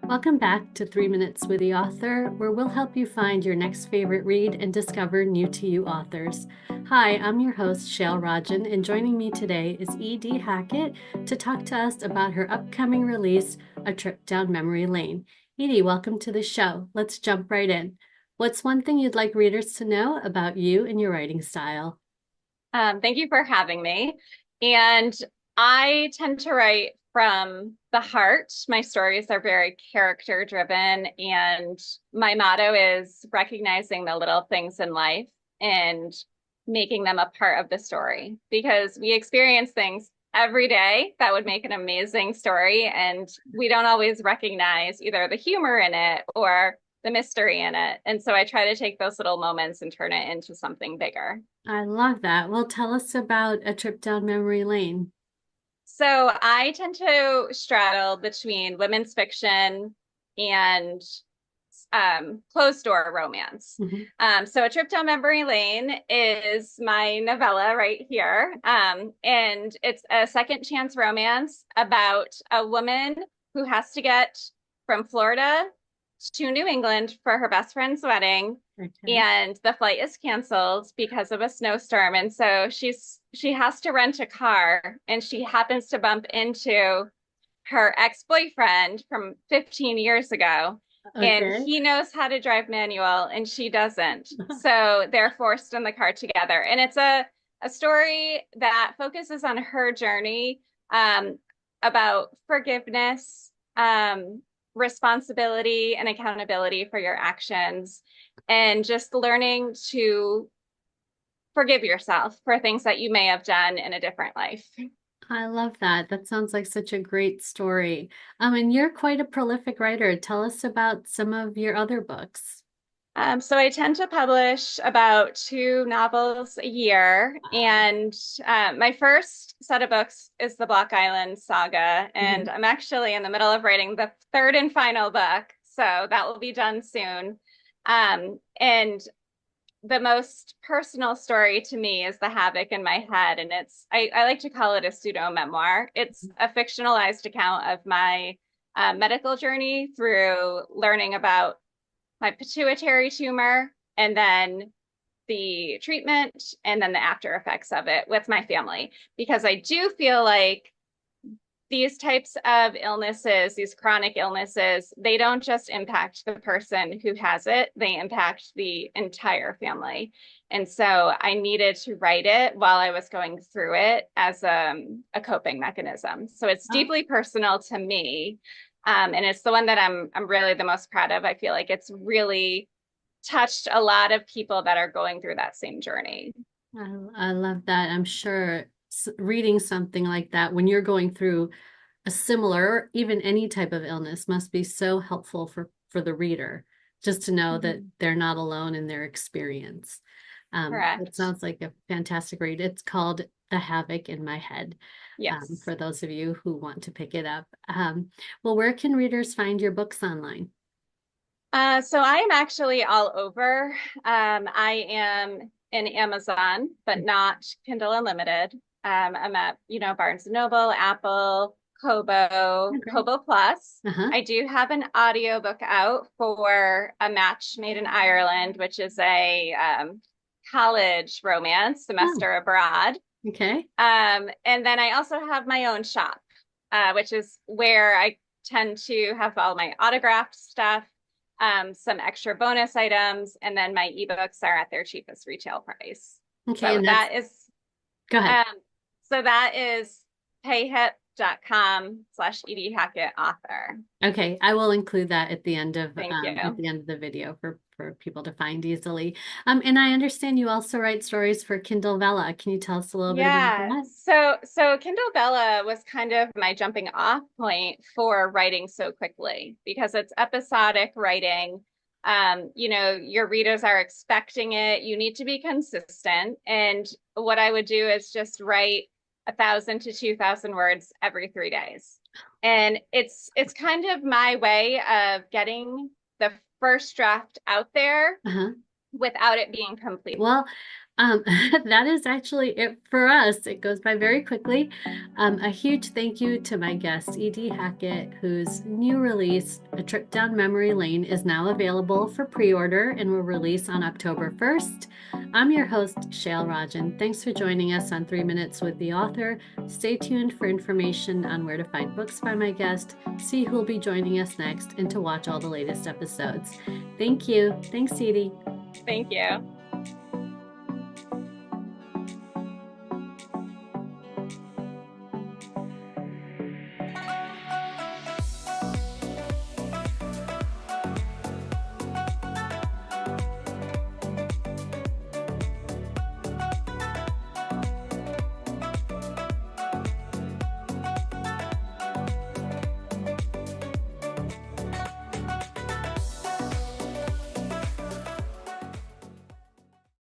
Welcome back to 3 Minutes with the Author, where we'll help you find your next favorite read and discover new to you authors. Hi, I'm your host, Shail Rajan, and joining me today is E.D. Hackett to talk to us about her upcoming release, A Trip Down Memory Lane. Edie, welcome to the show. Let's jump right in. What's one thing you'd like readers to know about you and your writing style? Thank you for having me. And I tend to write from the heart. My stories are very character driven, and my motto is recognizing the little things in life and making them a part of the story because we experience things every day that would make an amazing story, and we don't always recognize either the humor in it or the mystery in it. And so I try to take those little moments and turn it into something bigger. I love that. Well, tell us about A Trip Down Memory Lane. So I tend to straddle between women's fiction and closed door romance. Mhm. So A Trip Down Memory Lane is my novella right here. And it's a second chance romance about a woman who has to get from Florida to New England for her best friend's wedding, Okay. and the flight is canceled because of a snowstorm. And so she has to rent a car, and she happens to bump into her ex-boyfriend from 15 years ago, and Okay. he knows how to drive manual and she doesn't. So they're forced in the car together. And it's a story that focuses on her journey, um, about forgiveness, responsibility, and accountability for your actions, and just learning to forgive yourself for things that you may have done in a different life. I love that. That sounds like such a great story. And you're quite a prolific writer. Tell us about some of your other books. So I tend to publish about two novels a year, Wow. and my first set of books is the Block Island Saga, and Mhm. I'm actually in the middle of writing the third and final book, so that will be done soon. And the most personal story to me is the havoc in my head, and I like to call it a pseudo memoir. It's a fictionalized account of my medical journey through learning about my pituitary tumor, and then the treatment, and then the after effects of it with my family. Because I do feel like these types of illnesses, these chronic illnesses, they don't just impact the person who has it, they impact the entire family. And so I needed to write it while I was going through it as a coping mechanism. So it's Oh, deeply personal to me. And it's the one that I'm really the most proud of. I feel like it's really touched a lot of people that are going through that same journey. I love that. I'm sure reading something like that when you're going through a similar, or even any type of illness must be so helpful for the reader, just to know that Mhm. they're not alone in their experience. It Correct. sounds like a fantastic read. It's called The Havoc in My Head, Yes. for those of you who want to pick it up. Well, where can readers find your books online? So I am actually all over. I am in Amazon, but not Kindle Unlimited. I'm at, Barnes and Noble, Apple, Kobo, Okay. Kobo Plus. Uh-huh. I do have an audiobook out for A Match Made in Ireland, which is a college romance, Oh, semester abroad. okay. And then I also have my own shop, which is where I tend to have all my autographed stuff, some extra bonus items, and then my ebooks are at their cheapest retail price. Okay, So and that's that is go ahead. um, so that is payhip.com/Edie Hackett author. Okay, I will include that Thank at you. the end of the video for people to find easily. And I understand you also write stories for Kindle Vella. Can you tell us a little bit about Yeah. that? So Kindle Bella was kind of my jumping off point for writing so quickly because it's episodic writing. Your readers are expecting it. You need to be consistent. And what I would do is just write 1,000 to 2,000 words every 3 days. And it's kind of my way of getting the first draft out there Uh-huh. without it being complete. Well, That is actually it for us. It goes by very quickly. A huge thank you to my guest, E.D. Hackett, whose new release, A Trip Down Memory Lane, is now available for pre-order and will release on October 1st. I'm your host, Shail Rajan. Thanks for joining us on 3 Minutes with the Author. Stay tuned for information on where to find books by my guest, see who will be joining us next, and to watch all the latest episodes. Thank you. Thanks, Edie. Thank you.